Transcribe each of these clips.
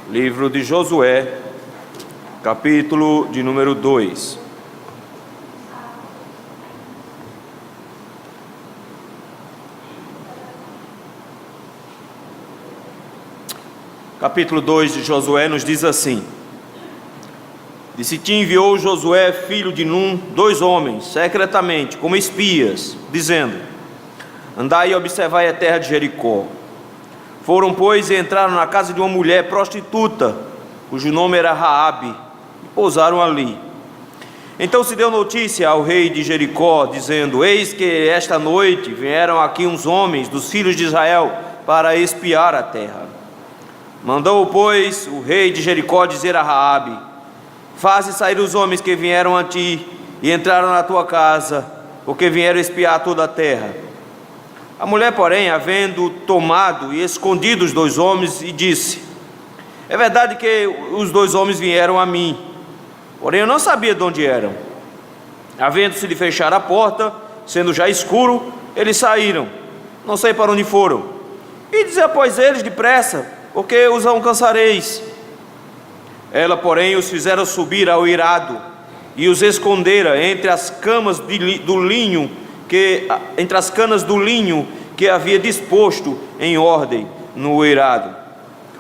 Livro de Josué, capítulo de número 2. Capítulo 2 de Josué nos diz assim: De Sitim enviou Josué, filho de Num, 2 homens, secretamente, como espias, dizendo: Andai e observai a terra de Jericó. Foram, pois, e entraram na casa de uma mulher prostituta, cujo nome era Raabe, e pousaram ali. Então se deu notícia ao rei de Jericó, dizendo: Eis que esta noite vieram aqui uns homens dos filhos de Israel para espiar a terra. Mandou, pois, o rei de Jericó dizer a Raabe: Faze sair os homens que vieram a ti e entraram na tua casa, porque vieram espiar toda a terra. A mulher, porém, havendo tomado e escondido os 2 homens, e disse: É verdade que os 2 homens vieram a mim, porém eu não sabia de onde eram. Havendo-se de fechar a porta, sendo já escuro, eles saíram, não sei para onde foram. E diz após eles depressa, porque os alcançareis. Ela, porém, os fizera subir ao eirado e os escondera entre as camas do linho entre as canas do linho que havia disposto em ordem no eirado.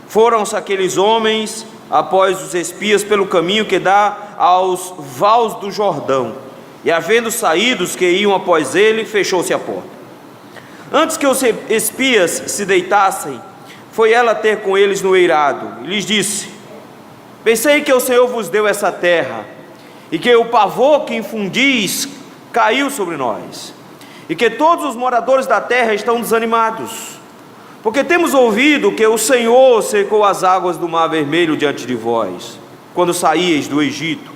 Foram-se aqueles homens após os espias pelo caminho que dá aos vales do Jordão, e havendo saído os que iam após ele, fechou-se a porta. Antes que os espias se deitassem, foi ela ter com eles no eirado, e lhes disse: Pensei que o Senhor vos deu essa terra, e que o pavor que infundis caiu sobre nós, e que todos os moradores da terra estão desanimados, porque temos ouvido que o Senhor secou as águas do mar vermelho diante de vós, quando saíeis do Egito,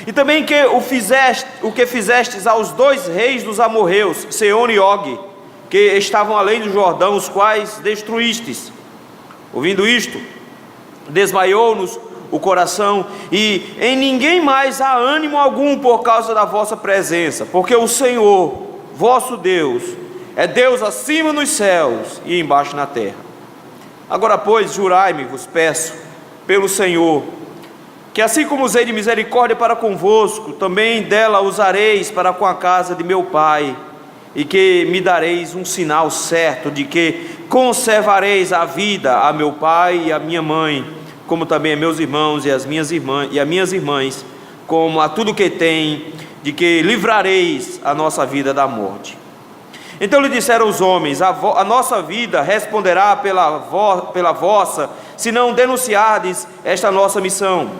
e também que o que fizestes aos 2 reis dos amorreus, Seom e Og, que estavam além do Jordão, os quais destruístes. Ouvindo isto, desmaiou-nos o coração, e em ninguém mais há ânimo algum por causa da vossa presença, porque o Senhor, vosso Deus, é Deus acima nos céus e embaixo na terra. Agora, pois, jurai-me, vos peço, pelo Senhor, que assim como usei de misericórdia para convosco, também dela usareis para com a casa de meu pai, e que me dareis um sinal certo de que conservareis a vida a meu pai e a minha mãe, como também a meus irmãos e as minhas irmãs, como a tudo que tem, de que livrareis a nossa vida da morte. Então lhe disseram os homens: a nossa vida responderá pela vossa, se não denunciardes esta nossa missão.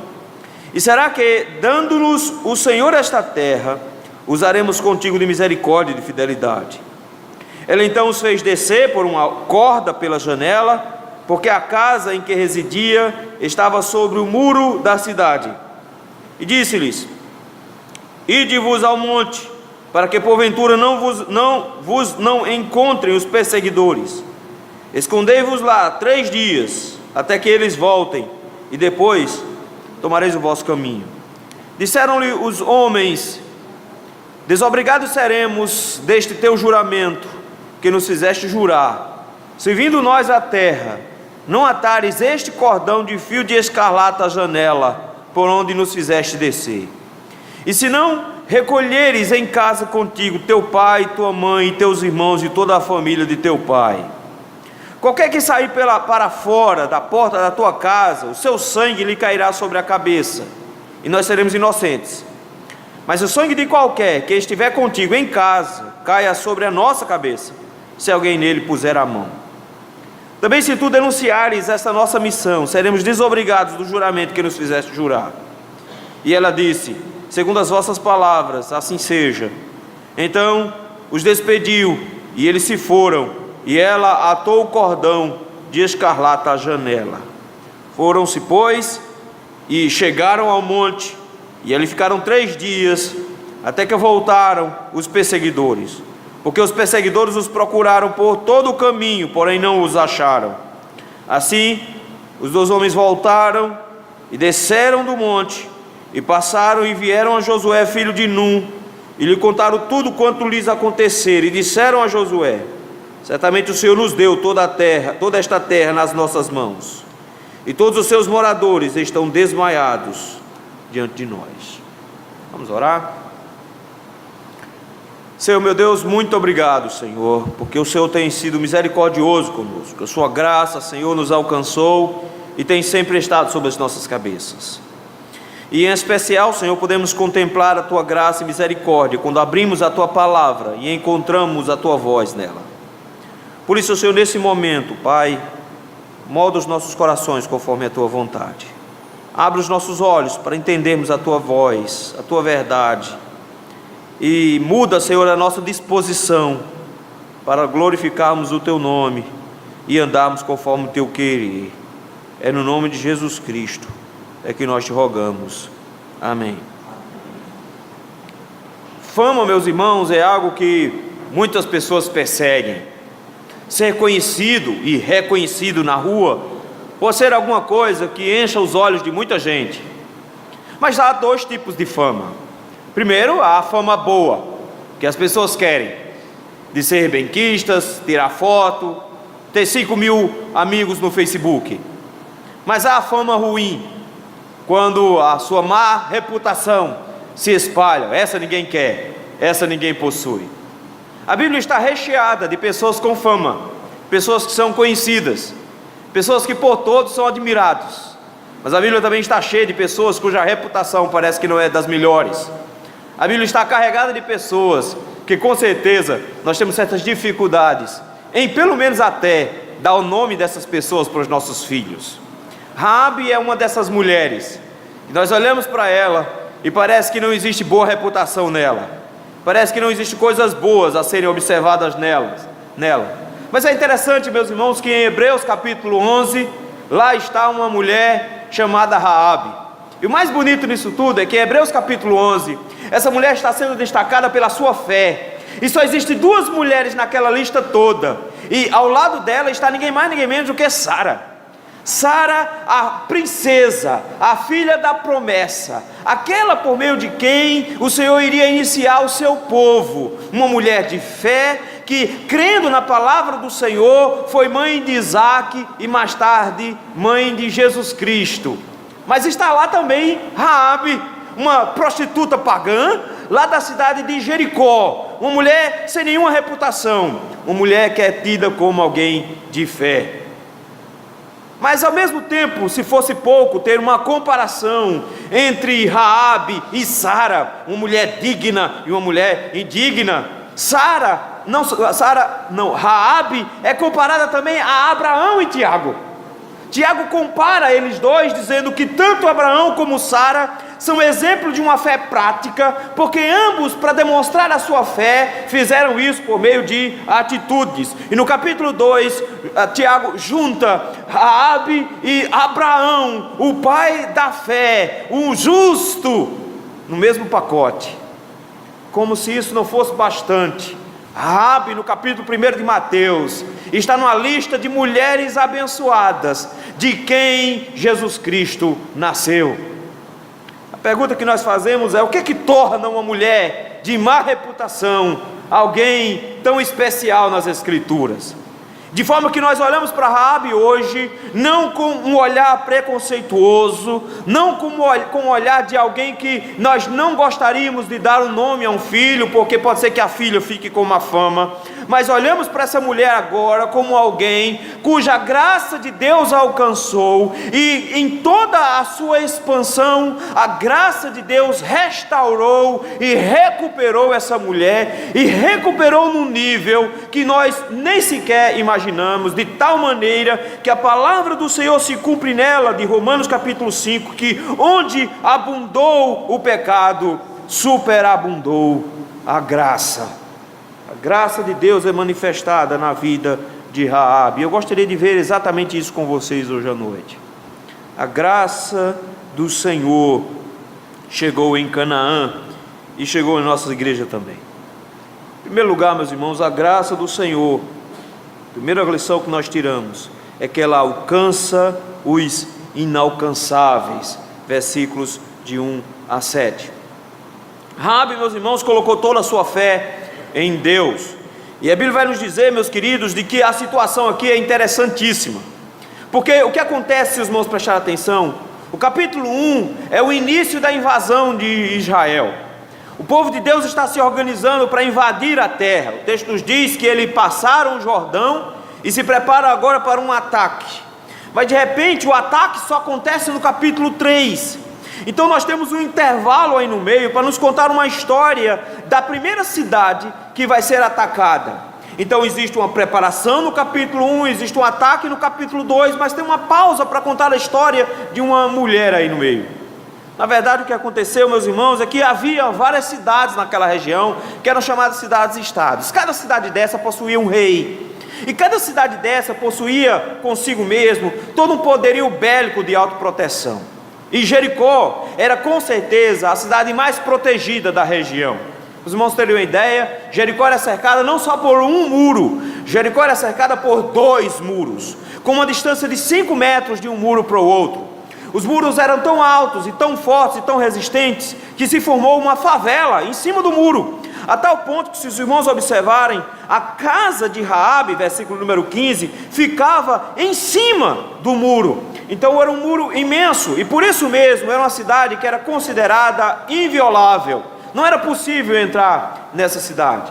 E será que, dando-nos o Senhor esta terra, usaremos contigo de misericórdia e de fidelidade? Ela então os fez descer por uma corda pela janela, porque a casa em que residia estava sobre o muro da cidade. E disse-lhes: Ide-vos ao monte, para que porventura não encontrem os perseguidores. Escondei-vos lá 3 dias, até que eles voltem, e depois tomareis o vosso caminho. Disseram-lhe os homens: Desobrigados seremos deste teu juramento, que nos fizeste jurar, se vindo nós à terra, não atares este cordão de fio de escarlata à janela, por onde nos fizeste descer. E se não recolheres em casa contigo teu pai, tua mãe, teus irmãos e toda a família de teu pai, qualquer que sair para fora da porta da tua casa, o seu sangue lhe cairá sobre a cabeça, e nós seremos inocentes. Mas o sangue de qualquer que estiver contigo em casa caia sobre a nossa cabeça, se alguém nele puser a mão. Também se tu denunciares esta nossa missão, seremos desobrigados do juramento que nos fizeste jurar. E ela disse: Segundo as vossas palavras, assim seja. Então os despediu, e eles se foram, e ela atou o cordão de escarlata à janela. Foram-se, pois, e chegaram ao monte, e ali ficaram 3 dias, até que voltaram os perseguidores, porque os perseguidores os procuraram por todo o caminho, porém não os acharam. Assim, os 2 homens voltaram e desceram do monte, e passaram e vieram a Josué, filho de Num, e lhe contaram tudo quanto lhes acontecera, e disseram a Josué: Certamente o Senhor nos deu toda esta terra nas nossas mãos. e todos os seus moradores estão desmaiados diante de nós. Vamos orar? Senhor meu Deus, muito obrigado, Senhor, porque o Senhor tem sido misericordioso conosco. A sua graça, Senhor, nos alcançou e tem sempre estado sobre as nossas cabeças. E em especial, Senhor, podemos contemplar a tua graça e misericórdia quando abrimos a tua palavra e encontramos a tua voz nela. Por isso, Senhor, nesse momento, Pai, molda os nossos corações conforme a tua vontade. Abre os nossos olhos para entendermos a tua voz, a tua verdade. E muda, Senhor, a nossa disposição para glorificarmos o teu nome e andarmos conforme o teu querer. É no nome de Jesus Cristo é que nós te rogamos. Amém. Fama, meus irmãos, é algo que muitas pessoas perseguem. Ser conhecido e reconhecido na rua pode ser alguma coisa que encha os olhos de muita gente. Mas há dois tipos de fama. Primeiro, há a fama boa, que as pessoas querem, de ser benquistas, tirar foto, ter 5.000 amigos no Facebook. Mas há a fama ruim, quando a sua má reputação se espalha. Essa ninguém quer, essa ninguém possui. A Bíblia está recheada de pessoas com fama, pessoas que são conhecidas, pessoas que por todos são admirados. Mas a Bíblia também está cheia de pessoas cuja reputação parece que não é das melhores. A Bíblia está carregada de pessoas que com certeza nós temos certas dificuldades em pelo menos até dar o nome dessas pessoas para os nossos filhos. Raabe é uma dessas mulheres, e nós olhamos para ela e parece que não existe boa reputação nela, parece que não existem coisas boas a serem observadas nela. Mas é interessante, meus irmãos, que em Hebreus capítulo 11, lá está uma mulher chamada Raabe. E o mais bonito nisso tudo é que em Hebreus capítulo 11, essa mulher está sendo destacada pela sua fé. E só existem duas mulheres naquela lista toda, e ao lado dela está ninguém mais, ninguém menos do que Sara. Sara, a princesa, a filha da promessa, aquela por meio de quem o Senhor iria iniciar o seu povo. Uma mulher de fé que, crendo na palavra do Senhor, foi mãe de Isaac e mais tarde mãe de Jesus Cristo. Mas está lá também Raabe, uma prostituta pagã, lá da cidade de Jericó, uma mulher sem nenhuma reputação, uma mulher que é tida como alguém de fé. Mas ao mesmo tempo, se fosse pouco ter uma comparação entre Raabe e Sara, uma mulher digna e uma mulher indigna, Raabe é comparada também a Abraão e Tiago. Tiago compara eles dois, dizendo que tanto Abraão como Sara são exemplos de uma fé prática, porque ambos, para demonstrar a sua fé, fizeram isso por meio de atitudes. E no capítulo 2, Tiago junta Raabe e Abraão, o pai da fé, o justo, no mesmo pacote. Como se isso não fosse bastante, Raabe, no capítulo 1 de Mateus, está numa lista de mulheres abençoadas, de quem Jesus Cristo nasceu. A pergunta que nós fazemos é: o que torna uma mulher de má reputação alguém tão especial nas Escrituras? De forma que nós olhamos para Raabe hoje, não com um olhar preconceituoso, não com um olhar de alguém que nós não gostaríamos de dar um nome a um filho, porque pode ser que a filha fique com uma fama, mas olhamos para essa mulher agora como alguém cuja graça de Deus alcançou, e em toda a sua expansão, a graça de Deus restaurou e recuperou essa mulher, e recuperou num nível que nós nem sequer imaginamos, de tal maneira que a palavra do Senhor se cumpre nela, de Romanos capítulo 5, que onde abundou o pecado, superabundou a graça. A graça de Deus é manifestada na vida de Raabe. Eu gostaria de ver exatamente isso com vocês hoje à noite. A graça do Senhor chegou em Canaã e chegou em nossa igreja também. Em primeiro lugar, meus irmãos, a graça do Senhor, a primeira lição que nós tiramos é que ela alcança os inalcançáveis. Versículos de 1 a 7. Raabe, meus irmãos, colocou toda a sua fé em Deus. E a Bíblia vai nos dizer, meus queridos, de que a situação aqui é interessantíssima, Porque o que acontece, se os irmãos prestarem atenção, o capítulo 1 é o início da invasão de Israel. O povo de Deus está se organizando para invadir a terra. O texto nos diz que eles passaram o Jordão e se preparam agora para um ataque. Mas de repente o ataque só acontece no capítulo 3. Então nós temos um intervalo aí no meio para nos contar uma história da primeira cidade que vai ser atacada. Então existe uma preparação no capítulo 1, existe um ataque no capítulo 2, mas tem uma pausa para contar a história de uma mulher aí no meio. Na verdade o que aconteceu, meus irmãos, é que havia várias cidades naquela região que eram chamadas cidades-estados. Cada cidade dessa possuía um rei. E cada cidade dessa possuía consigo mesmo todo um poderio bélico de autoproteção. E Jericó era com certeza a cidade mais protegida da região. Os irmãos terem uma ideia, Jericó era cercada não só por um muro, Jericó era cercada por 2 muros, com uma distância de 5 metros de um muro para o outro. Os muros eram tão altos e tão fortes e tão resistentes, que se formou uma favela em cima do muro, a tal ponto que, se os irmãos observarem, a casa de Raabe, versículo número 15, ficava em cima do muro. Então era um muro imenso, e por isso mesmo era uma cidade que era considerada inviolável. Não era possível entrar nessa cidade,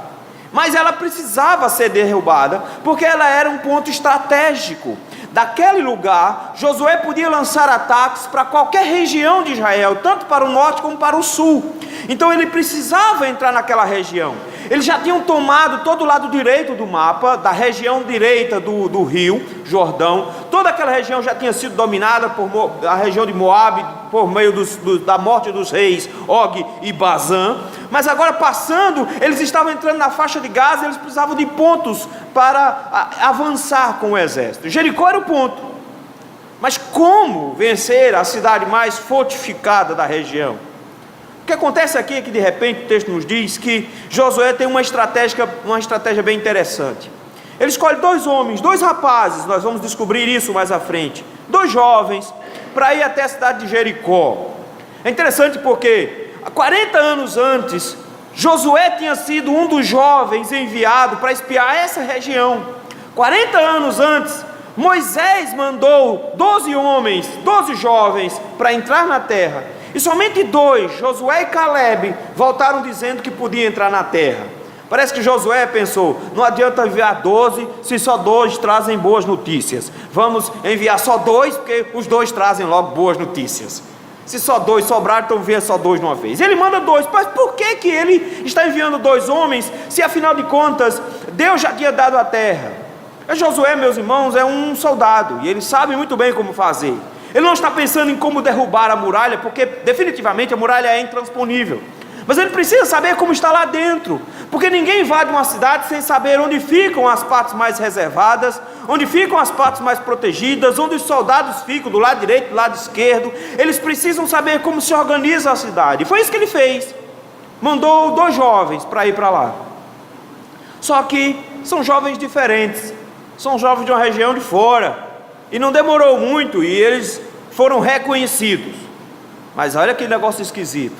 mas ela precisava ser derrubada, porque ela era um ponto estratégico. Daquele lugar, Josué podia lançar ataques para qualquer região de Israel, tanto para o norte como para o sul. Então ele precisava entrar naquela região. Eles já tinham tomado todo o lado direito do mapa, da região direita do rio Jordão. Toda aquela região já tinha sido dominada por a região de Moabe, por meio da morte dos reis Og e Bazã. Mas agora, passando, eles estavam entrando na faixa de Gaza, eles precisavam de pontos para avançar com o exército. Jericó era o ponto. Mas como vencer a cidade mais fortificada da região? O que acontece aqui é que de repente o texto nos diz que Josué tem uma estratégia bem interessante. Ele escolhe 2 homens, 2 rapazes, nós vamos descobrir isso mais à frente, 2 jovens, para ir até a cidade de Jericó. É interessante porque 40 anos antes, Josué tinha sido um dos jovens enviado para espiar essa região. 40 anos antes, Moisés mandou 12 homens, 12 jovens para entrar na terra. E somente 2, Josué e Caleb, voltaram dizendo que podia entrar na terra. Parece que Josué pensou, não adianta enviar 12, se só 2 trazem boas notícias. Vamos enviar só 2, porque os 2 trazem logo boas notícias. Se só 2 sobraram, então envia só 2 de uma vez. Ele manda 2, mas por que ele está enviando 2 homens, se afinal de contas, Deus já tinha dado a terra? Josué, meus irmãos, é um soldado, e ele sabe muito bem como fazer. Ele não está pensando em como derrubar a muralha, porque definitivamente a muralha é intransponível. Mas ele precisa saber como está lá dentro, porque ninguém invade uma cidade sem saber onde ficam as partes mais reservadas, onde ficam as partes mais protegidas, onde os soldados ficam, do lado direito, do lado esquerdo. Eles precisam saber como se organiza a cidade. E foi isso que ele fez. Mandou 2 jovens para ir para lá. Só que são jovens diferentes, são jovens de uma região de fora. E não demorou muito e eles foram reconhecidos. Mas olha que negócio esquisito.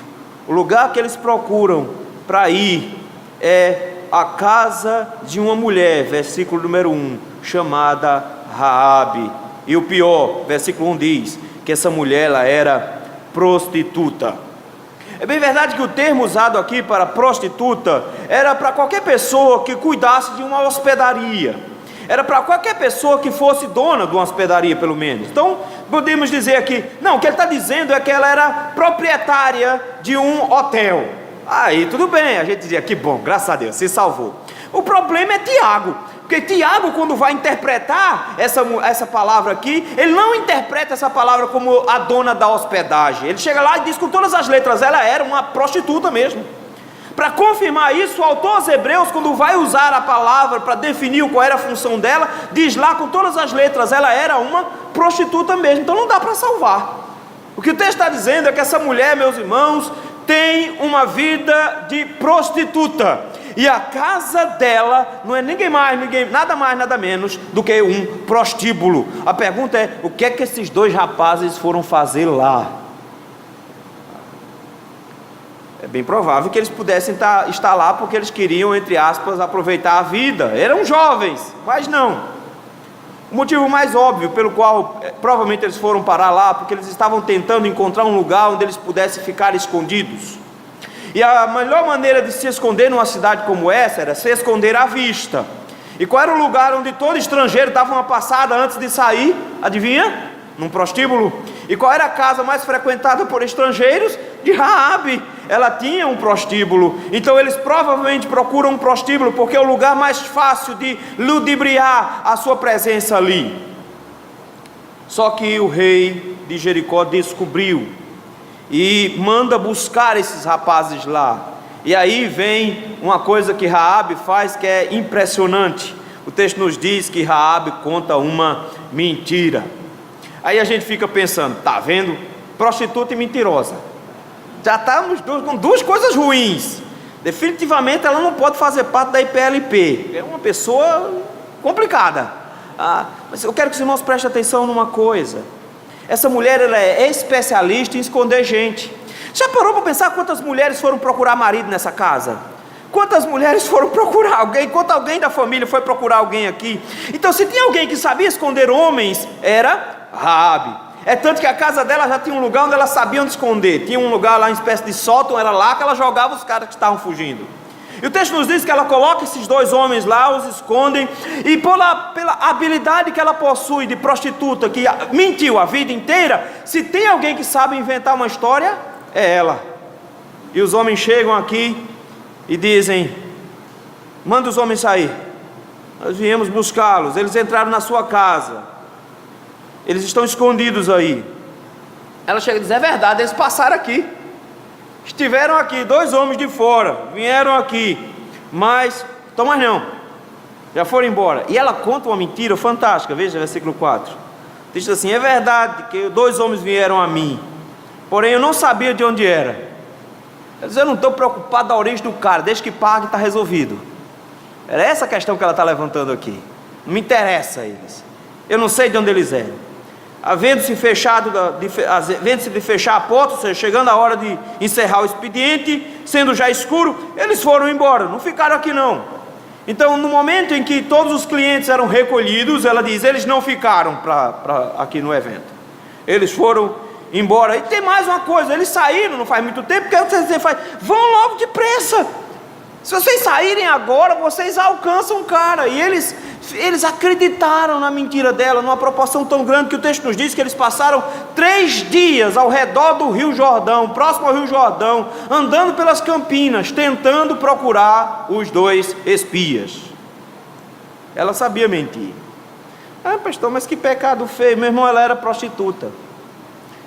O lugar que eles procuram para ir é a casa de uma mulher, versículo número 1, chamada Raabe. E o pior, versículo 1 diz que essa mulher ela era prostituta. É bem verdade que o termo usado aqui para prostituta era para qualquer pessoa que cuidasse de uma hospedaria. Era para qualquer pessoa que fosse dona de uma hospedaria, pelo menos. Então, podemos dizer aqui, não, o que ele está dizendo é que ela era proprietária de um hotel. Aí, tudo bem, a gente dizia, que bom, graças a Deus, se salvou. O problema é Tiago, porque Tiago, quando vai interpretar essa palavra aqui, ele não interpreta essa palavra como a dona da hospedagem. Ele chega lá e diz com todas as letras, ela era uma prostituta mesmo. Para confirmar isso, o autor aos Hebreus, quando vai usar a palavra para definir qual era a função dela, diz lá com todas as letras, ela era uma prostituta mesmo. Então não dá para salvar. O que o texto está dizendo é que essa mulher, meus irmãos, tem uma vida de prostituta. E a casa dela não é nada mais, nada menos do que um prostíbulo. A pergunta é, o que é que esses 2 rapazes foram fazer lá? É bem provável que eles pudessem estar lá porque eles queriam, entre aspas, aproveitar a vida. Eram jovens, mas não. O motivo mais óbvio pelo qual provavelmente eles foram parar lá, porque eles estavam tentando encontrar um lugar onde eles pudessem ficar escondidos. E a melhor maneira de se esconder numa cidade como essa era se esconder à vista. E qual era o lugar onde todo estrangeiro dava uma passada antes de sair? Adivinha? Num prostíbulo. E qual era a casa mais frequentada por estrangeiros? De Raabe. Ela tinha um prostíbulo. Então eles provavelmente procuram um prostíbulo, porque é o lugar mais fácil de ludibriar a sua presença ali. Só que o rei de Jericó descobriu e manda buscar esses rapazes lá. E aí vem uma coisa que Raabe faz que é impressionante. O texto nos diz que Raabe conta uma mentira. Aí a gente fica pensando, tá vendo? Prostituta e mentirosa. Já estamos com duas coisas ruins. Definitivamente ela não pode fazer parte da IPLP. É uma pessoa complicada. Mas eu quero que os irmãos prestem atenção numa coisa. Essa mulher, ela é especialista em esconder gente. Já parou para pensar quantas mulheres foram procurar marido nessa casa? Quantas mulheres foram procurar alguém? Quanto alguém da família foi procurar alguém aqui? Então, se tinha alguém que sabia esconder homens, era Raabe. É tanto que a casa dela já tinha um lugar onde ela sabia onde esconder. Tinha um lugar lá, uma espécie de sótão, era lá que ela jogava os caras que estavam fugindo. E o texto nos diz que ela coloca esses dois homens lá, os escondem, e pela habilidade que ela possui de prostituta, que mentiu a vida inteira, se tem alguém que sabe inventar uma história, é ela. E os homens chegam aqui e dizem: manda os homens sair, nós viemos buscá-los. Eles entraram na sua casa, eles estão escondidos aí. Ela chega e diz: é verdade, eles passaram aqui, estiveram aqui, dois homens de fora, vieram aqui, mas Tomás não, já foram embora. E ela conta uma mentira fantástica. Veja versículo 4, diz assim: é verdade que dois homens vieram a mim, porém eu não sabia de onde era. Ela diz: eu não estou preocupado da origem do cara, desde que pague está resolvido. Era essa a questão que ela está levantando aqui. Não me interessa a eles, eu não sei de onde eles eram. Havendo-se de fechar a porta, ou seja, chegando a hora de encerrar o expediente, sendo já escuro, eles foram embora, não ficaram aqui não. Então, no momento em que todos os clientes eram recolhidos, ela diz: eles não ficaram aqui no evento, eles foram embora. E tem mais uma coisa: eles saíram não faz muito tempo, porque você faz, vão logo depressa. Se vocês saírem agora, vocês alcançam o cara. E eles acreditaram na mentira dela, numa proporção tão grande que o texto nos diz que eles passaram 3 dias ao redor do Rio Jordão, próximo ao Rio Jordão, andando pelas campinas, tentando procurar os dois espias. Ela sabia mentir. Pastor, mas que pecado feio. Meu irmão, ela era prostituta.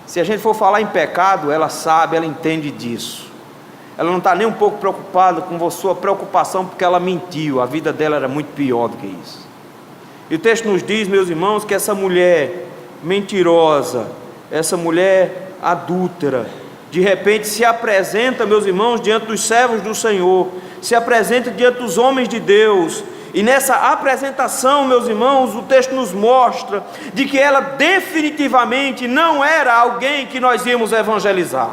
Se a gente for falar em pecado, ela sabe, ela entende disso. Ela não está nem um pouco preocupada com a sua preocupação, porque ela mentiu. A vida dela era muito pior do que isso. E o texto nos diz, meus irmãos, que essa mulher mentirosa, essa mulher adúltera, de repente se apresenta, meus irmãos, diante dos servos do Senhor, se apresenta diante dos homens de Deus. E nessa apresentação, meus irmãos, o texto nos mostra de que ela definitivamente não era alguém que nós íamos evangelizar,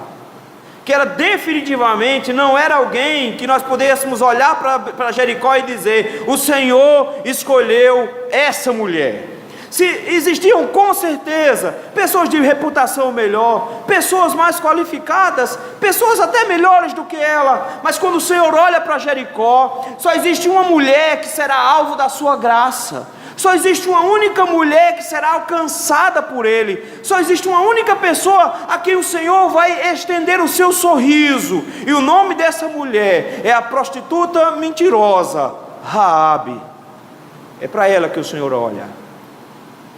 que ela definitivamente não era alguém que nós pudéssemos olhar para Jericó e dizer: o Senhor escolheu essa mulher. Se existiam com certeza pessoas de reputação melhor, pessoas mais qualificadas, pessoas até melhores do que ela, mas quando o Senhor olha para Jericó, só existe uma mulher que será alvo da sua graça. Só existe uma única mulher que será alcançada por Ele. Só existe uma única pessoa a quem o Senhor vai estender o seu sorriso. E o nome dessa mulher é a prostituta mentirosa, Raabe. É para ela que o Senhor olha.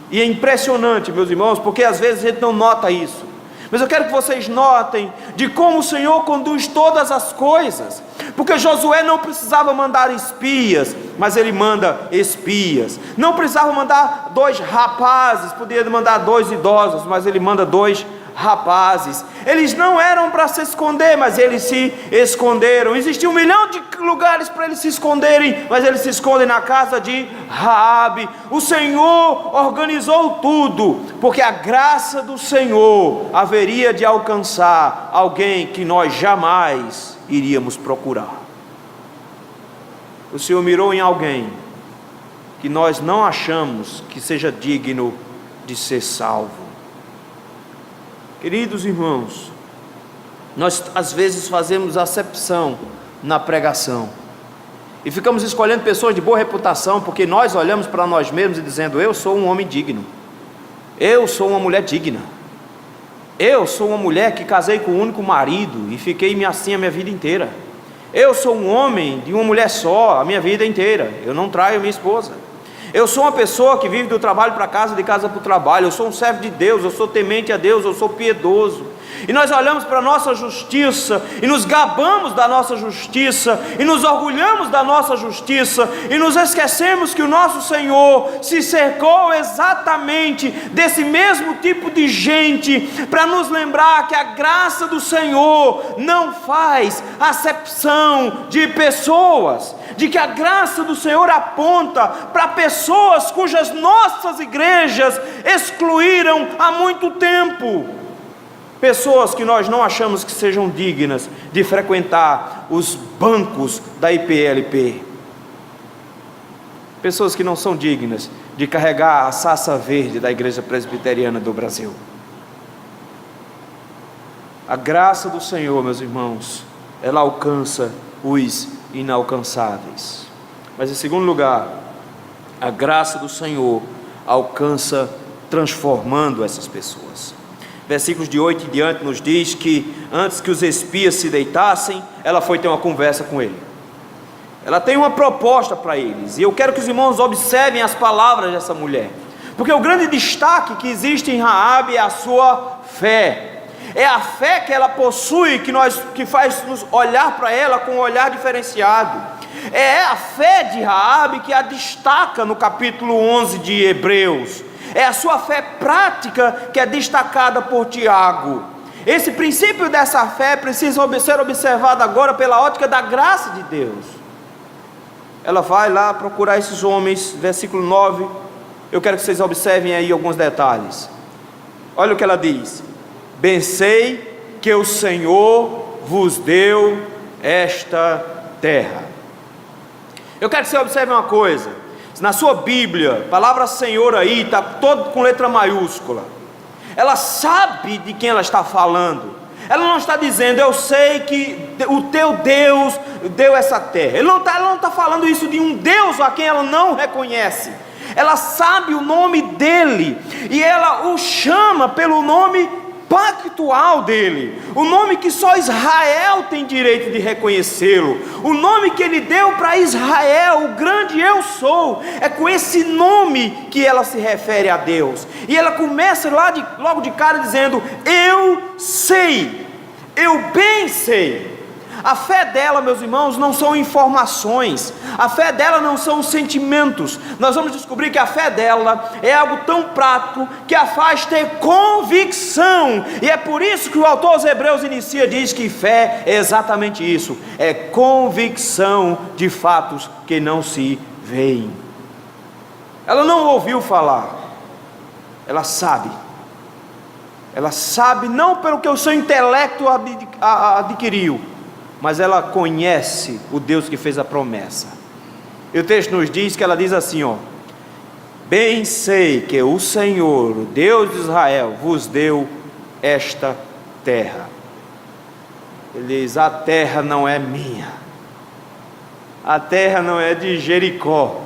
E é impressionante, meus irmãos, porque às vezes a gente não nota isso. Mas eu quero que vocês notem de como o Senhor conduz todas as coisas. Porque Josué não precisava mandar espias, mas ele manda espias. Não precisava mandar 2 rapazes, podia mandar 2 idosos, mas ele manda 2 rapazes. Eles não eram para se esconder, mas eles se esconderam. Existia 1 milhão de lugares para eles se esconderem, mas eles se escondem na casa de Raabe. O Senhor organizou tudo, porque a graça do Senhor haveria de alcançar alguém que nós jamais iríamos procurar. O Senhor mirou em alguém que nós não achamos que seja digno de ser salvo. Queridos irmãos, nós às vezes fazemos acepção na pregação e ficamos escolhendo pessoas de boa reputação, porque nós olhamos para nós mesmos e dizendo: eu sou um homem digno, eu sou uma mulher digna, eu sou uma mulher que casei com um único marido e fiquei assim a minha vida inteira, eu sou um homem de uma mulher só a minha vida inteira, eu não traio minha esposa, eu sou uma pessoa que vive do trabalho para casa, de casa para o trabalho, eu sou um servo de Deus, eu sou temente a Deus, eu sou piedoso. E nós olhamos para a nossa justiça e nos gabamos da nossa justiça e nos orgulhamos da nossa justiça e nos esquecemos que o nosso Senhor se cercou exatamente desse mesmo tipo de gente para nos lembrar que a graça do Senhor não faz acepção de pessoas, de que a graça do Senhor aponta para pessoas cujas nossas igrejas excluíram há muito tempo. Pessoas que nós não achamos que sejam dignas de frequentar os bancos da IPLP. Pessoas que não são dignas de carregar a sassa verde da Igreja Presbiteriana do Brasil. A graça do Senhor, meus irmãos, ela alcança os inalcançáveis. Mas em segundo lugar, a graça do Senhor alcança transformando essas pessoas. Versículos de 8 em diante nos diz que antes que os espias se deitassem, ela foi ter uma conversa com ele. Ela tem uma proposta para eles, e eu quero que os irmãos observem as palavras dessa mulher, porque o grande destaque que existe em Raabe é a sua fé. É a fé que ela possui que faz nos olhar para ela com um olhar diferenciado. É a fé de Raabe que a destaca no capítulo 11 de Hebreus. É a sua fé prática que é destacada por Tiago. Esse princípio dessa fé precisa ser observado agora pela ótica da graça de Deus. Ela vai lá procurar esses homens, versículo 9. Eu quero que vocês observem aí alguns detalhes. Olha o que ela diz: bem sei que o Senhor vos deu esta terra. Eu quero que você observe uma coisa. Na sua Bíblia, a palavra Senhor aí está todo com letra maiúscula. Ela sabe de quem ela está falando. Ela não está dizendo: eu sei que o teu Deus deu essa terra. Ela não está falando isso de um Deus a quem ela não reconhece. Ela sabe o nome dele, e ela o chama pelo nome pactual dele, o nome que só Israel tem direito de reconhecê-lo, o nome que ele deu para Israel, o grande eu sou. É com esse nome que ela se refere a Deus, e ela começa logo de cara dizendo: eu sei, eu bem sei. A fé dela, meus irmãos, não são informações, a fé dela não são sentimentos. Nós vamos descobrir que a fé dela é algo tão prático que a faz ter convicção, e é por isso que o autor aos Hebreus diz que fé é exatamente isso, é convicção de fatos que não se veem. Ela não ouviu falar, ela sabe não pelo que o seu intelecto adquiriu, mas ela conhece o Deus que fez a promessa. E o texto nos diz que ela diz assim: bem sei que o Senhor, o Deus de Israel, vos deu esta terra. Ele diz: a terra não é minha, a terra não é de Jericó,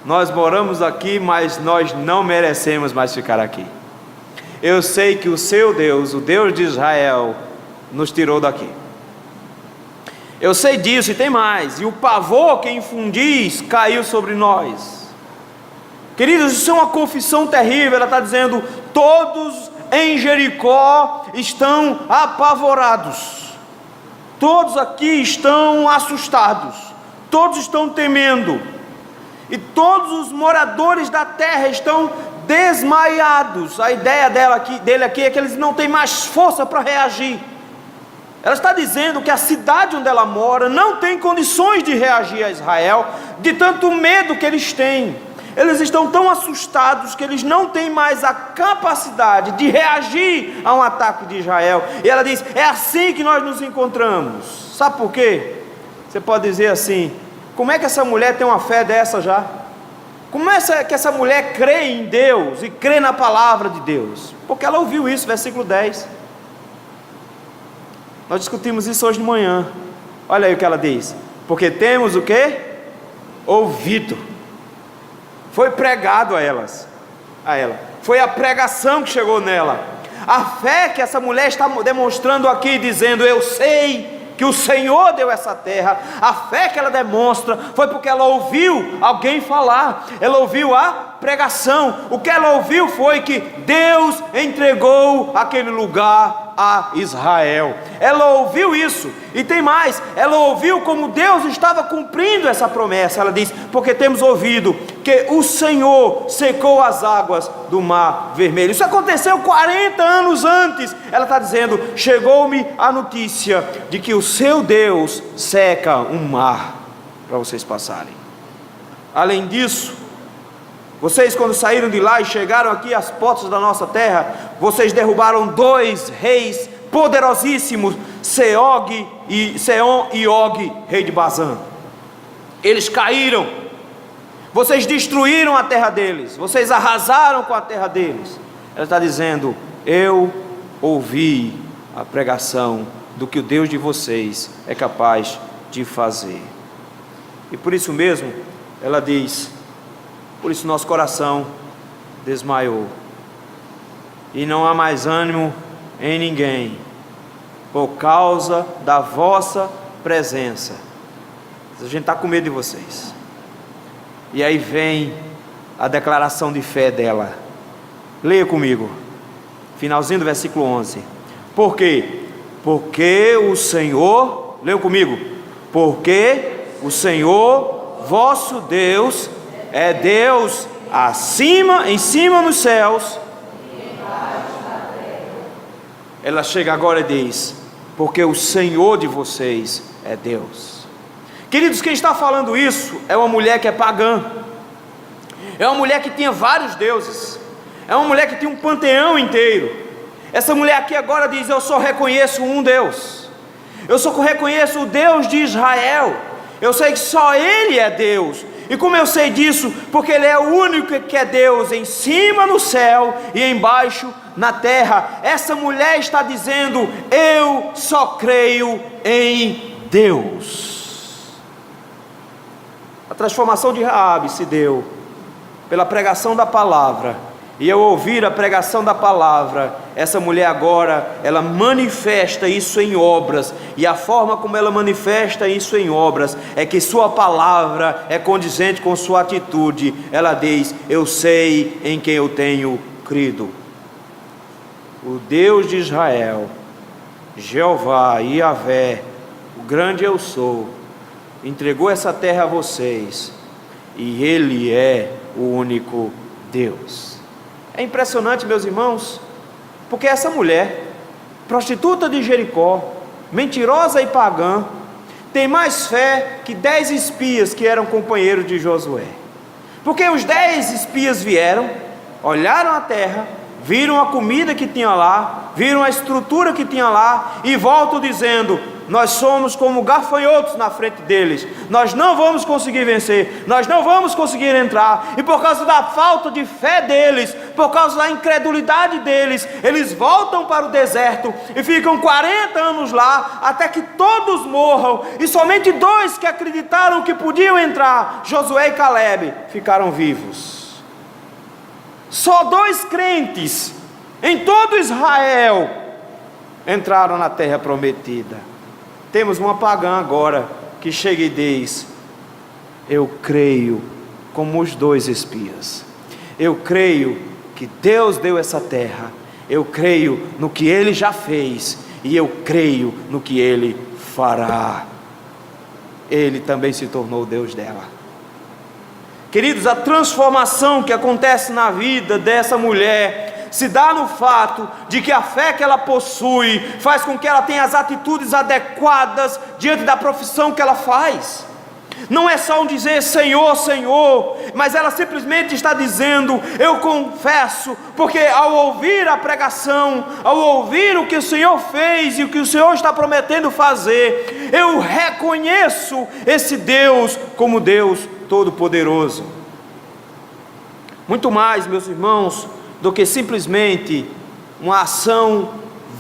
nós moramos aqui, mas nós não merecemos mais ficar aqui. Eu sei que o seu Deus, o Deus de Israel, nos tirou daqui. Eu sei disso, e tem mais, e o pavor que infundis caiu sobre nós. Queridos, isso é uma confissão terrível. Ela está dizendo: todos em Jericó estão apavorados, todos aqui estão assustados, todos estão temendo, e todos os moradores da terra estão desmaiados. A ideia dele aqui é que eles não têm mais força para reagir. Ela está dizendo que a cidade onde ela mora não tem condições de reagir a Israel, de tanto medo que eles têm. Eles estão tão assustados que eles não têm mais a capacidade de reagir a um ataque de Israel. E ela diz: é assim que nós nos encontramos. Sabe por quê? Você pode dizer assim: como é que essa mulher tem uma fé dessa já? Como é que essa mulher crê em Deus e crê na palavra de Deus? Porque ela ouviu isso, versículo 10. Nós discutimos isso hoje de manhã. Olha aí o que ela diz. Porque temos o quê? Ouvido. Foi pregado a ela. Foi a pregação que chegou nela. A fé que essa mulher está demonstrando aqui, dizendo: eu sei que o Senhor deu essa terra. A fé que ela demonstra foi porque ela ouviu alguém falar, ela ouviu a pregação. O que ela ouviu foi que Deus entregou aquele lugar a Israel. Ela ouviu isso, e tem mais, ela ouviu como Deus estava cumprindo essa promessa. Ela diz: porque temos ouvido que o Senhor secou as águas do Mar Vermelho. Isso aconteceu 40 anos antes. Ela está dizendo: chegou-me a notícia de que o seu Deus seca um mar para vocês passarem. Além disso, vocês, quando saíram de lá e chegaram aqui às portas da nossa terra, vocês derrubaram 2 reis poderosíssimos, Seon e Og, rei de Bazã. Eles caíram. Vocês destruíram a terra deles, vocês arrasaram com a terra deles. Ela está dizendo: eu ouvi a pregação do que o Deus de vocês é capaz de fazer. E por isso mesmo, ela diz: por isso nosso coração desmaiou, e não há mais ânimo em ninguém, por causa da vossa presença. A gente está com medo de vocês. E aí vem a declaração de fé dela. Leia comigo, finalzinho do versículo 11. Por quê? Porque o Senhor, leia comigo, porque o Senhor vosso Deus é Deus em cima nos céus. Ela chega agora e diz: porque o Senhor de vocês é Deus. Queridos, quem está falando isso é uma mulher que é pagã, é uma mulher que tinha vários deuses, é uma mulher que tinha um panteão inteiro. Essa mulher aqui agora diz: eu só reconheço um Deus, eu só reconheço o Deus de Israel, eu sei que só Ele é Deus. E como eu sei disso? Porque Ele é o único que é Deus em cima no céu e embaixo na terra. Essa mulher está dizendo: eu só creio em Deus. A transformação de Raabe se deu pela pregação da palavra. E ao ouvir a pregação da palavra, essa mulher agora, ela manifesta isso em obras. E a forma como ela manifesta isso em obras é que sua palavra é condizente com sua atitude. Ela diz: eu sei em quem eu tenho crido. O Deus de Israel, Jeová, Yahvé, o grande eu sou, entregou essa terra a vocês, e Ele é o único Deus. É impressionante, meus irmãos, porque essa mulher, prostituta de Jericó, mentirosa e pagã, tem mais fé que 10 espias que eram companheiros de Josué. Porque os 10 espias vieram, olharam a terra, viram a comida que tinha lá, viram a estrutura que tinha lá, e voltam dizendo: nós somos como gafanhotos na frente deles, nós não vamos conseguir vencer, nós não vamos conseguir entrar. E por causa da falta de fé deles, por causa da incredulidade deles, eles voltam para o deserto e ficam 40 anos lá, até que todos morram, e somente 2 que acreditaram que podiam entrar, Josué e Calebe, ficaram vivos. Só 2 crentes em todo Israel entraram na terra prometida. Temos uma pagã agora que chega e diz: eu creio como os 2 espias, eu creio que Deus deu essa terra, eu creio no que Ele já fez, e eu creio no que Ele fará. Ele também se tornou o Deus dela. Queridos, a transformação que acontece na vida dessa mulher se dá no fato de que a fé que ela possui faz com que ela tenha as atitudes adequadas diante da profissão que ela faz. Não é só um dizer Senhor, Senhor, mas ela simplesmente está dizendo: eu confesso, porque ao ouvir a pregação, ao ouvir o que o Senhor fez e o que o Senhor está prometendo fazer, eu reconheço esse Deus como Deus Todo-Poderoso. Muito mais, meus irmãos, do que simplesmente uma ação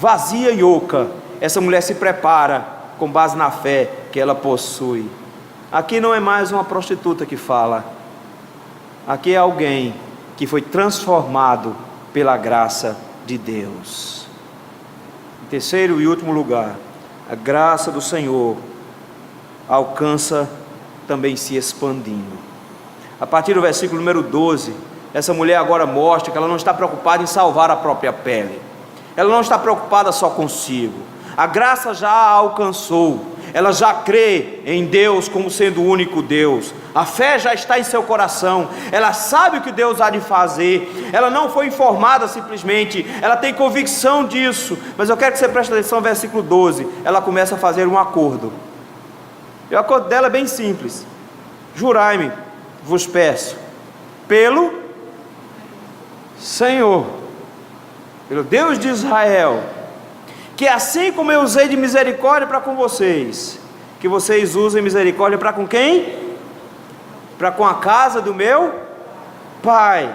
vazia e oca. Essa mulher se prepara com base na fé que ela possui. Aqui não é mais uma prostituta que fala. Aqui é alguém que foi transformado pela graça de Deus. Em terceiro e último lugar, a graça do Senhor alcança também se expandindo. A partir do versículo número 12, essa mulher agora mostra que ela não está preocupada em salvar a própria pele. Ela não está preocupada só consigo. A graça já a alcançou. Ela já crê em Deus como sendo o único Deus. A fé já está em seu coração. Ela sabe o que Deus há de fazer. Ela não foi informada simplesmente. Ela tem convicção disso. Mas eu quero que você preste atenção no versículo 12. Ela começa a fazer um acordo. E o acordo dela é bem simples. Jurai-me, vos peço, pelo Senhor, pelo Deus de Israel, que assim como eu usei de misericórdia para com vocês, que vocês usem misericórdia para com quem? Para com a casa do meu Pai.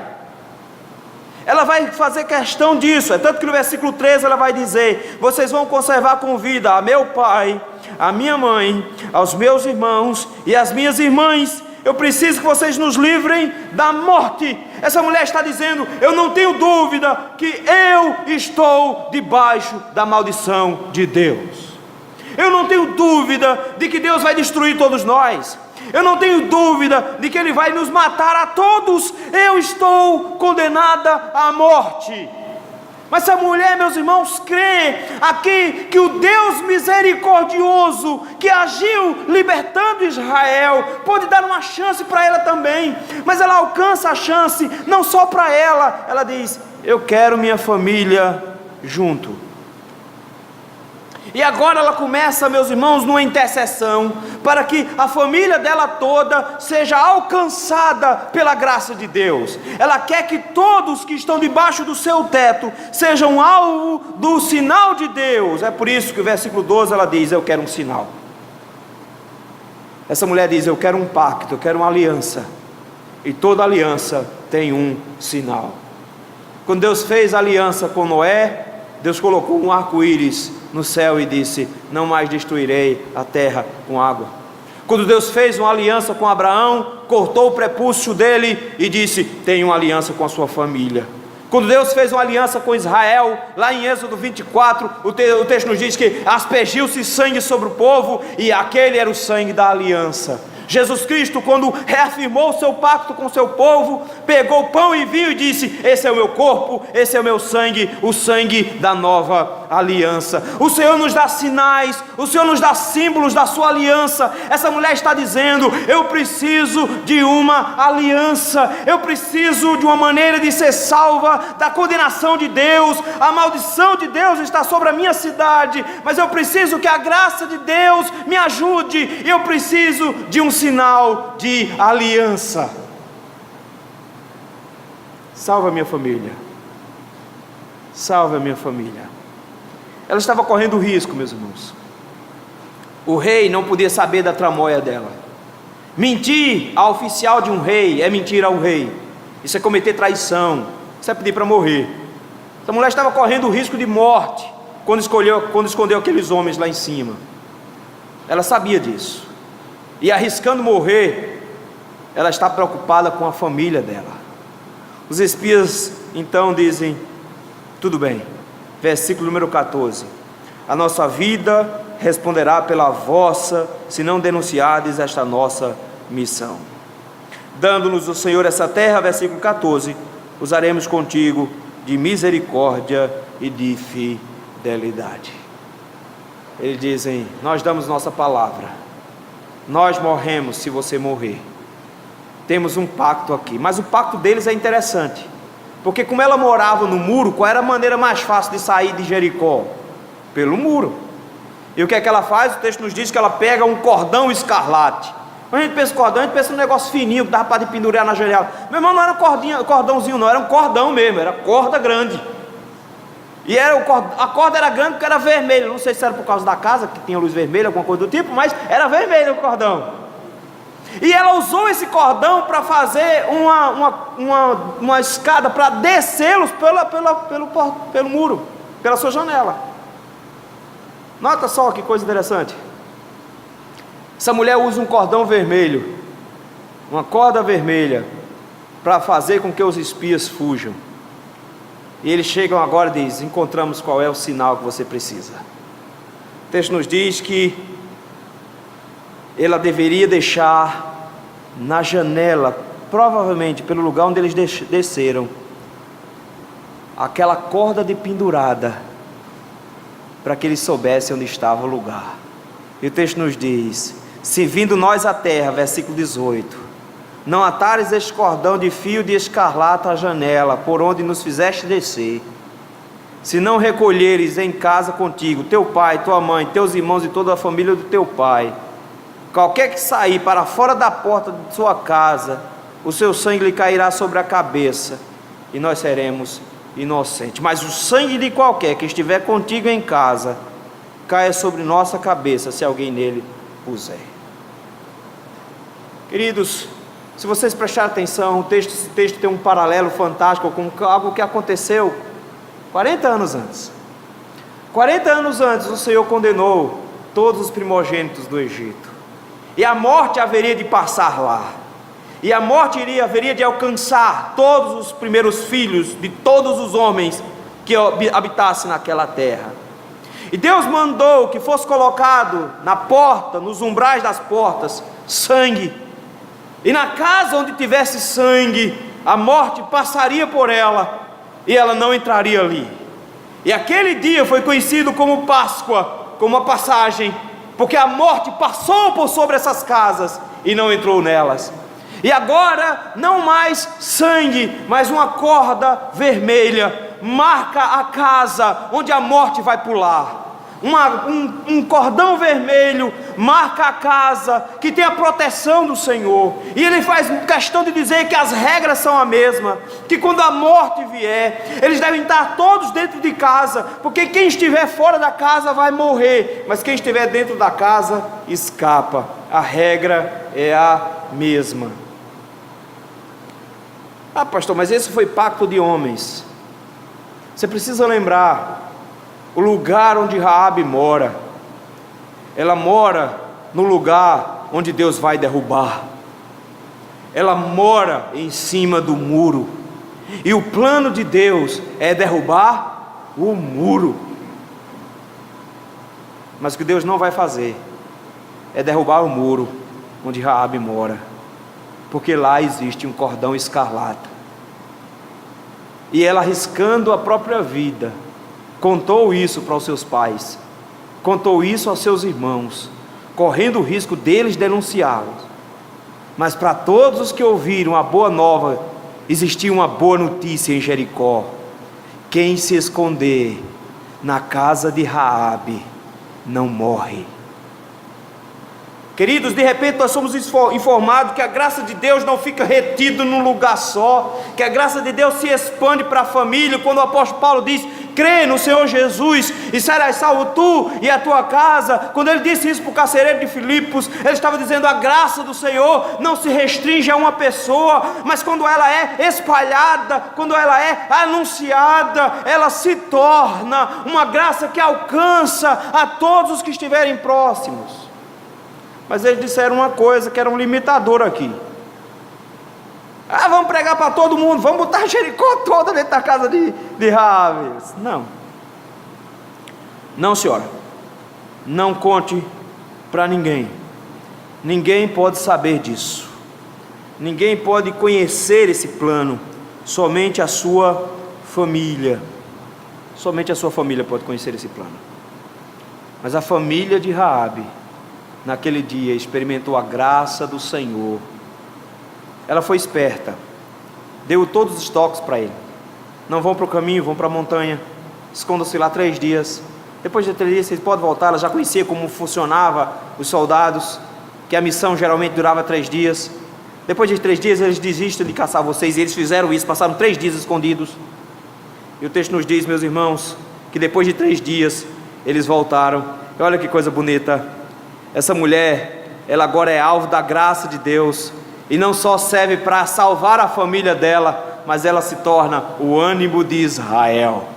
Ela vai fazer questão disso, é tanto que no versículo 13 ela vai dizer: vocês vão conservar com vida a meu pai, a minha mãe, aos meus irmãos e às minhas irmãs. Eu preciso que vocês nos livrem da morte. Essa mulher está dizendo: eu não tenho dúvida que eu estou debaixo da maldição de Deus. Eu não tenho dúvida de que Deus vai destruir todos nós. Eu não tenho dúvida de que Ele vai nos matar a todos. Eu estou condenada à morte. Mas essa mulher, meus irmãos, crê aqui que o Deus misericordioso que agiu libertando Israel pode dar uma chance para ela também. Mas ela alcança a chance não só para ela. Ela diz: eu quero minha família junto. E agora ela começa, meus irmãos, numa intercessão para que a família dela toda seja alcançada pela graça de Deus. Ela quer que todos que estão debaixo do seu teto sejam alvo do sinal de Deus. É por isso que o versículo 12 ela diz: eu quero um sinal. Essa mulher diz: eu quero um pacto, eu quero uma aliança. E toda aliança tem um sinal. Quando Deus fez a aliança com Noé, Deus colocou um arco-íris no céu e disse: não mais destruirei a terra com água. Quando Deus fez uma aliança com Abraão, cortou o prepúcio dele e disse: tenha uma aliança com a sua família. Quando Deus fez uma aliança com Israel, lá em Êxodo 24, o texto nos diz que aspergiu-se sangue sobre o povo, e aquele era o sangue da aliança. Jesus Cristo, quando reafirmou o seu pacto com o seu povo, pegou pão e vinho e disse: esse é o meu corpo, esse é o meu sangue, o sangue da nova aliança. O Senhor nos dá sinais, o Senhor nos dá símbolos da sua aliança. Essa mulher está dizendo: eu preciso de uma aliança, eu preciso de uma maneira de ser salva da condenação de Deus. A maldição de Deus está sobre a minha cidade, mas eu preciso que a graça de Deus me ajude, e eu preciso de um sinal de aliança. Salva a minha família, salva a minha família. Ela estava correndo risco, meus irmãos. O rei não podia saber da tramóia dela. Mentir ao oficial de um rei é mentir ao rei. Isso é cometer traição, isso é pedir para morrer. Essa mulher estava correndo o risco de morte quando escondeu aqueles homens lá em cima. Ela sabia disso. E arriscando morrer, ela está preocupada com a família dela. Os espias então dizem: tudo bem. Versículo número 14: a nossa vida responderá pela vossa, se não denunciardes esta nossa missão. Dando-nos o Senhor essa terra, versículo 14, usaremos contigo de misericórdia e de fidelidade. Eles dizem: nós damos nossa palavra, nós morremos se você morrer. Temos um pacto aqui. Mas o pacto deles é interessante, porque como ela morava no muro, qual era a maneira mais fácil de sair de Jericó? Pelo muro. E o que é que ela faz? O texto nos diz que ela pega um cordão escarlate. Quando a gente pensa em cordão, a gente pensa num negócio fininho que dava para pendurar na janela. Meu irmão, não era um cordãozinho não, era um cordão mesmo, era corda grande. E a corda era grande porque era vermelha. Não sei se era por causa da casa, que tinha luz vermelha, alguma coisa do tipo, mas era vermelho o cordão. E ela usou esse cordão para fazer uma escada para descê-los pelo muro, pela sua janela. Nota só que coisa interessante. Essa mulher usa um cordão vermelho, uma corda vermelha, para fazer com que os espias fujam. E eles chegam agora e dizem: encontramos qual é o sinal que você precisa. O texto nos diz que ela deveria deixar na janela, provavelmente pelo lugar onde eles desceram, aquela corda de pendurada, para que eles soubessem onde estava o lugar. E o texto nos diz: se vindo nós à terra, versículo 18, não atares este cordão de fio de escarlata à janela, por onde nos fizeste descer, se não recolheres em casa contigo teu pai, tua mãe, teus irmãos e toda a família do teu pai, qualquer que sair para fora da porta de sua casa, o seu sangue lhe cairá sobre a cabeça, e nós seremos inocentes. Mas o sangue de qualquer que estiver contigo em casa, caia sobre nossa cabeça, se alguém nele puser. Queridos, se vocês prestarem atenção, esse texto tem um paralelo fantástico com algo que aconteceu 40 anos antes. 40 anos antes, o Senhor condenou todos os primogênitos do Egito, e a morte haveria de passar lá, e a morte haveria de alcançar todos os primeiros filhos de todos os homens que habitassem naquela terra. E Deus mandou que fosse colocado na porta, nos umbrais das portas, sangue, e na casa onde tivesse sangue, a morte passaria por ela, e ela não entraria ali. E aquele dia foi conhecido como Páscoa, como a passagem, porque a morte passou por sobre essas casas e não entrou nelas. E agora não mais sangue, mas uma corda vermelha marca a casa onde a morte vai pular. Um cordão vermelho marca a casa que tem a proteção do Senhor. E ele faz questão de dizer que as regras são a mesma, que quando a morte vier, eles devem estar todos dentro de casa, porque quem estiver fora da casa vai morrer, mas quem estiver dentro da casa escapa. A regra é a mesma. Ah, pastor, mas esse foi pacto de homens. Você precisa lembrar o lugar onde Raabe mora. Ela mora no lugar onde Deus vai derrubar. Ela mora em cima do muro, e o plano de Deus é derrubar o muro. Mas o que Deus não vai fazer é derrubar o muro onde Raabe mora, porque lá existe um cordão escarlata. E ela, arriscando a própria vida, contou isso para os seus pais, contou isso aos seus irmãos, correndo o risco deles denunciá-los. Mas para todos os que ouviram a boa nova, existia uma boa notícia em Jericó: quem se esconder na casa de Raabe não morre. Queridos, de repente nós somos informados que a graça de Deus não fica retida num lugar só, que a graça de Deus se expande para a família. Quando o apóstolo Paulo diz: crê no Senhor Jesus e serás salvo tu e a tua casa. Quando ele disse isso para o carcereiro de Filipos, ele estava dizendo: a graça do Senhor não se restringe a uma pessoa, mas quando ela é espalhada, quando ela é anunciada, ela se torna uma graça que alcança a todos os que estiverem próximos. Mas eles disseram uma coisa que era um limitador aqui: ah, vamos pregar para todo mundo, vamos botar Jericó toda dentro da casa de Raabe. Não, senhora, não conte para ninguém. Ninguém pode saber disso, ninguém pode conhecer esse plano, somente a sua família. Somente a sua família pode conhecer esse plano. Mas a família de Raabe, naquele dia, experimentou a graça do Senhor. Ela foi esperta, deu todos os toques para ele: não vão para o caminho, vão para a montanha, escondam-se lá 3 dias. Depois de 3 dias vocês podem voltar. Ela já conhecia como funcionava os soldados, que a missão geralmente durava 3 dias. Depois de 3 dias eles desistem de caçar vocês, e eles fizeram isso, passaram 3 dias escondidos. E o texto nos diz, meus irmãos, que depois de 3 dias eles voltaram. E olha que coisa bonita, essa mulher, ela agora é alvo da graça de Deus, e não só serve para salvar a família dela, mas ela se torna o ânimo de Israel.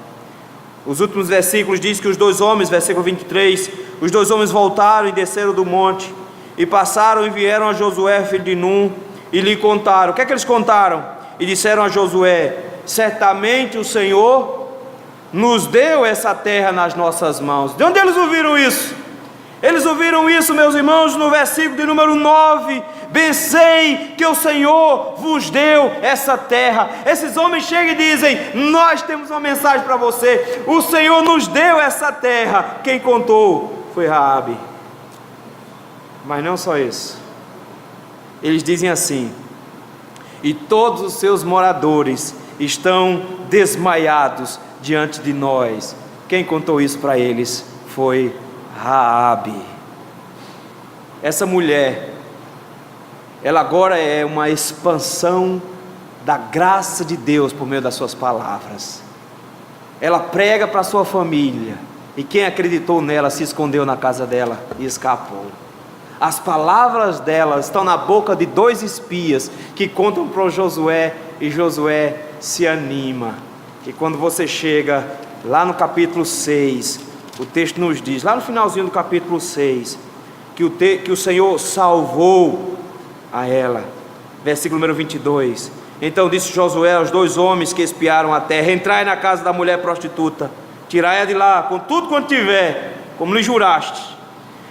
Os últimos versículos diz que os dois homens, versículo 23, os dois homens voltaram e desceram do monte, e passaram e vieram a Josué, filho de Num, e lhe contaram. O que é que eles contaram? E disseram a Josué: certamente o Senhor nos deu essa terra nas nossas mãos. De onde eles ouviram isso? Eles ouviram isso, meus irmãos, no versículo de número 9: bem sei que o Senhor vos deu essa terra. Esses homens chegam e dizem: nós temos uma mensagem para você, o Senhor nos deu essa terra. Quem contou foi Raabe. Mas não só isso, eles dizem assim: e todos os seus moradores estão desmaiados diante de nós. Quem contou isso para eles foi Raabe. Essa mulher, ela agora é uma expansão da graça de Deus por meio das suas palavras. Ela prega para a sua família, e quem acreditou nela se escondeu na casa dela e escapou. As palavras dela estão na boca de dois espias que contam para Josué, e Josué se anima. E quando você chega lá no capítulo 6, o texto nos diz, lá no finalzinho do capítulo 6, que o Senhor salvou a ela. Versículo número 22: então disse Josué aos dois homens que espiaram a terra: entrai na casa da mulher prostituta, tirai-a de lá com tudo quanto tiver, como lhe juraste.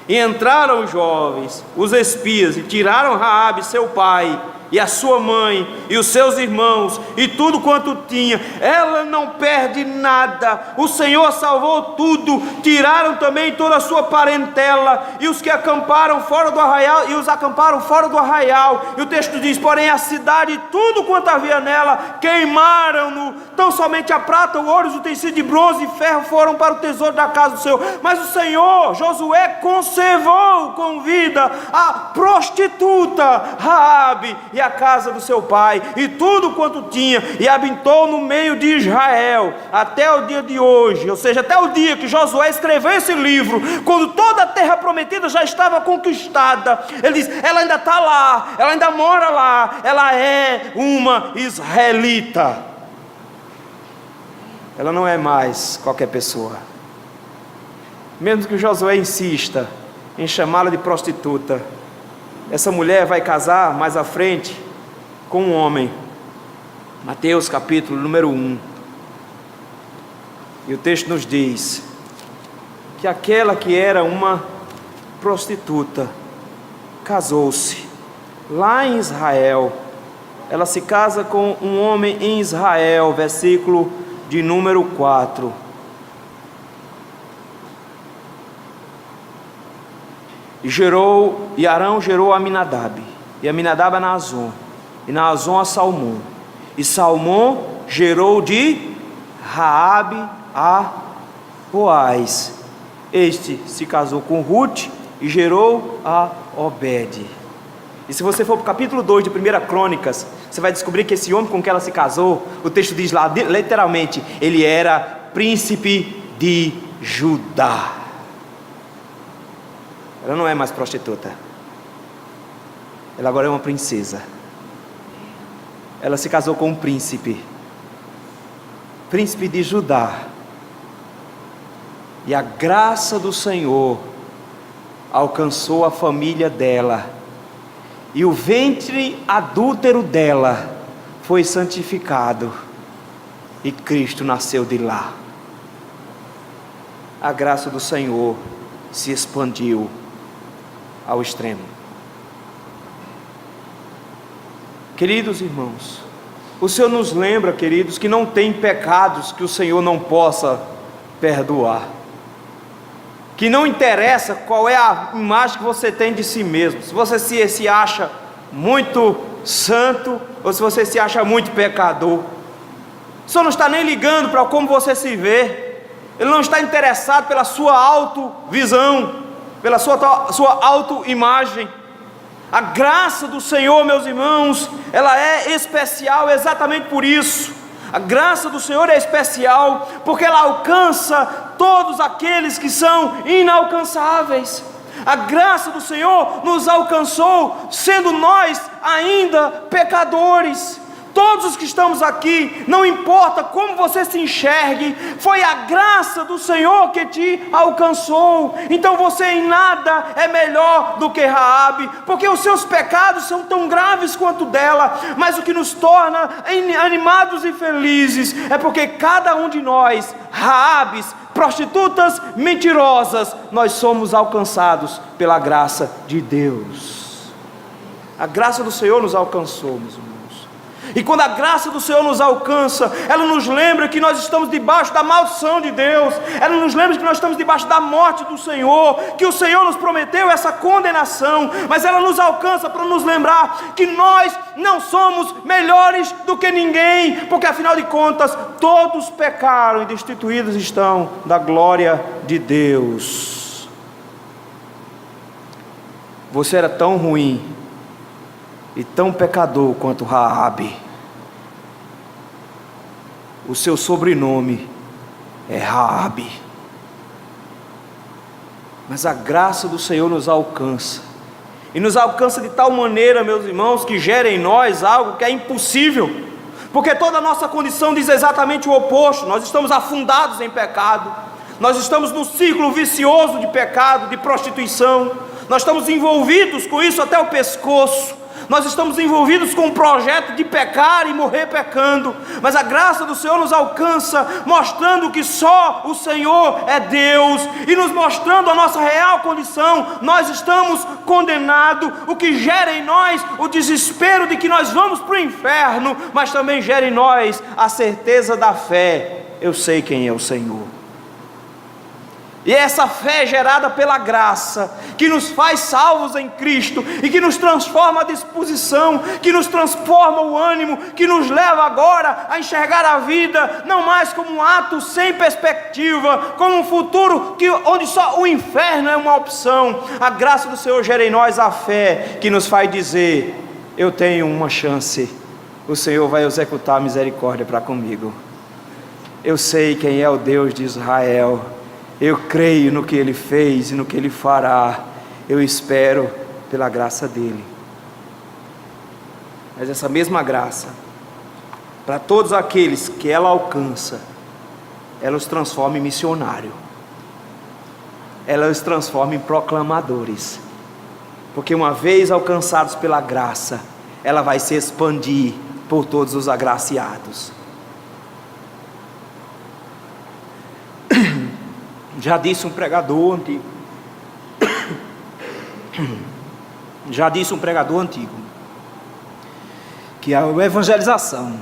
E entraram os jovens, os espias, e tiraram Raabe seu pai, e a sua mãe, e os seus irmãos, e tudo quanto tinha. Ela não perde nada, o Senhor salvou tudo. Tiraram também toda a sua parentela, e os que acamparam fora do arraial, e os acamparam fora do arraial. E o texto diz: porém a cidade e tudo quanto havia nela queimaram-no. Tão somente a prata, o ouro, os utensílios de bronze e ferro foram para o tesouro da casa do Senhor. Mas o Senhor, Josué, conservou com vida a prostituta Raabe e a casa do seu pai, e tudo quanto tinha, e habitou no meio de Israel até o dia de hoje, ou seja, até o dia que Josué escreveu esse livro, quando toda a terra prometida já estava conquistada. Ele diz: ela ainda está lá, ela ainda mora lá, ela é uma israelita. Ela não é mais qualquer pessoa. Mesmo que Josué insista em chamá-la de prostituta, essa mulher vai casar mais à frente com um homem. Mateus capítulo número 1. E o texto nos diz que aquela que era uma prostituta casou-se lá em Israel. Ela se casa com um homem em Israel, versículo de número 4. E Arão gerou a Aminadab, e Aminadab a Naazon, e Naazon a Salmão, e Salmão gerou de Raabe a Boaz. Este se casou com Ruth e gerou a Obed. E se você for para o capítulo 2 de 1 Crônicas, você vai descobrir que esse homem com quem ela se casou, o texto diz lá, literalmente, ele era príncipe de Judá. Ela não é mais prostituta, ela agora é uma princesa. Ela se casou com um príncipe de Judá, e a graça do Senhor alcançou a família dela, e o ventre adúltero dela foi santificado, e Cristo nasceu de lá. A graça do Senhor se expandiu ao extremo. Queridos irmãos, o Senhor nos lembra, queridos, que não tem pecados que o Senhor não possa perdoar, que não interessa qual é a imagem que você tem de si mesmo, se você se acha muito santo ou se você se acha muito pecador. O Senhor não está nem ligando para como você se vê, Ele não está interessado pela sua autovisão, pela sua autoimagem. A graça do Senhor, meus irmãos, ela é especial exatamente por isso. A graça do Senhor é especial porque ela alcança todos aqueles que são inalcançáveis. A graça do Senhor nos alcançou, sendo nós ainda pecadores. Todos os que estamos aqui, não importa como você se enxergue, foi a graça do Senhor que te alcançou. Então você em nada é melhor do que Raabe, porque os seus pecados são tão graves quanto dela. Mas o que nos torna animados e felizes é porque cada um de nós, Raabes, prostitutas mentirosas, nós somos alcançados pela graça de Deus. A graça do Senhor nos alcançou, meus irmãos. E quando a graça do Senhor nos alcança, ela nos lembra que nós estamos debaixo da maldição de Deus, ela nos lembra que nós estamos debaixo da morte do Senhor, que o Senhor nos prometeu essa condenação, mas ela nos alcança para nos lembrar que nós não somos melhores do que ninguém, porque afinal de contas, todos pecaram e destituídos estão da glória de Deus. Você era tão ruim e tão pecador quanto Raabe. O seu sobrenome é Raabe. Mas a graça do Senhor nos alcança, e nos alcança de tal maneira, meus irmãos, que gera em nós algo que é impossível, porque toda a nossa condição diz exatamente o oposto. Nós estamos afundados em pecado, nós estamos num círculo vicioso de pecado, de prostituição, nós estamos envolvidos com isso até o pescoço. Nós estamos envolvidos com um projeto de pecar e morrer pecando, mas a graça do Senhor nos alcança, mostrando que só o Senhor é Deus, e nos mostrando a nossa real condição. Nós estamos condenados, o que gera em nós o desespero de que nós vamos para o inferno, mas também gera em nós a certeza da fé. Eu sei quem é o Senhor. E é essa fé gerada pela graça, que nos faz salvos em Cristo, e que nos transforma a disposição, que nos transforma o ânimo, que nos leva agora a enxergar a vida, não mais como um ato sem perspectiva, como um futuro onde só o inferno é uma opção. A graça do Senhor gera em nós a fé, que nos faz dizer: eu tenho uma chance, o Senhor vai executar misericórdia para comigo. Eu sei quem é o Deus de Israel, eu creio no que Ele fez e no que Ele fará, eu espero pela graça dEle. Mas essa mesma graça, para todos aqueles que ela alcança, ela os transforma em missionário, ela os transforma em proclamadores, porque uma vez alcançados pela graça, ela vai se expandir por todos os agraciados. Já disse um pregador antigo, que a evangelização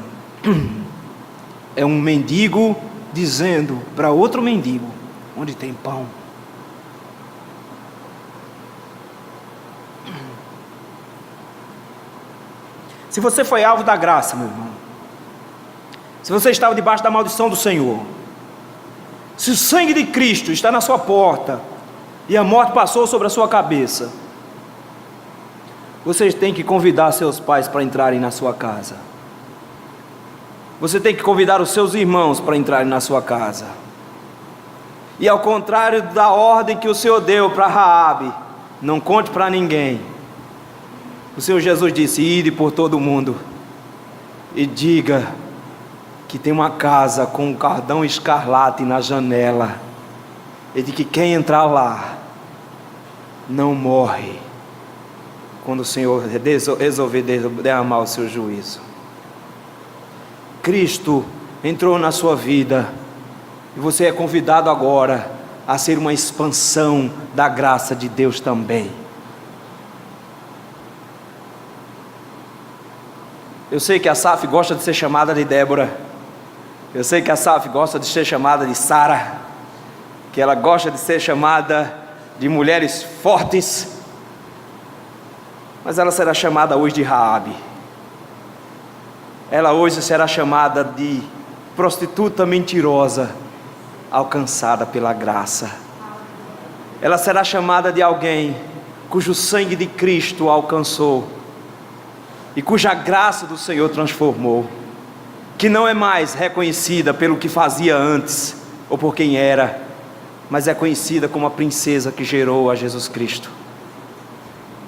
é um mendigo dizendo para outro mendigo onde tem pão. Se você foi alvo da graça, meu irmão, se você estava debaixo da maldição do Senhor, se o sangue de Cristo está na sua porta e a morte passou sobre a sua cabeça, vocês têm que convidar seus pais para entrarem na sua casa. Você tem que convidar os seus irmãos para entrarem na sua casa. E ao contrário da ordem que o Senhor deu para Raabe, não conte para ninguém. O Senhor Jesus disse: ide por todo o mundo e diga que tem uma casa com um cordão escarlate na janela, e de que quem entrar lá não morre quando o Senhor resolver derramar o seu juízo. Cristo entrou na sua vida, e você é convidado agora a ser uma expansão da graça de Deus também. Eu sei que a Saf gosta de ser chamada de Débora, eu sei que a Saf gosta de ser chamada de Sara, que ela gosta de ser chamada de mulheres fortes, mas ela será chamada hoje de Raabe. Ela hoje será chamada de prostituta mentirosa, alcançada pela graça. Ela será chamada de alguém cujo sangue de Cristo alcançou e cuja graça do Senhor transformou, que não é mais reconhecida pelo que fazia antes ou por quem era, mas é conhecida como a princesa que gerou a Jesus Cristo.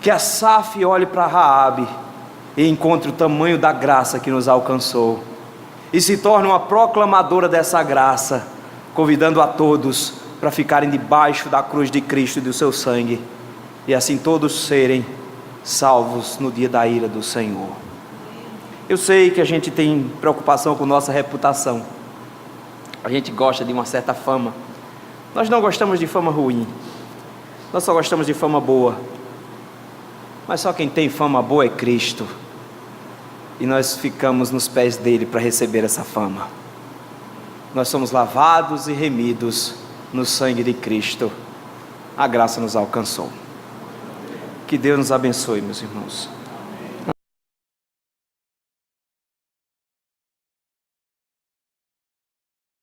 Que Asaf olhe para Raabe e encontre o tamanho da graça que nos alcançou, e se torne uma proclamadora dessa graça, convidando a todos para ficarem debaixo da cruz de Cristo e do seu sangue, e assim todos serem salvos no dia da ira do Senhor. Eu sei que a gente tem preocupação com nossa reputação, a gente gosta de uma certa fama. Nós não gostamos de fama ruim, nós só gostamos de fama boa. Mas só quem tem fama boa é Cristo, e nós ficamos nos pés dele para receber essa fama. Nós somos lavados e remidos no sangue de Cristo. A graça nos alcançou. Que Deus nos abençoe, meus irmãos.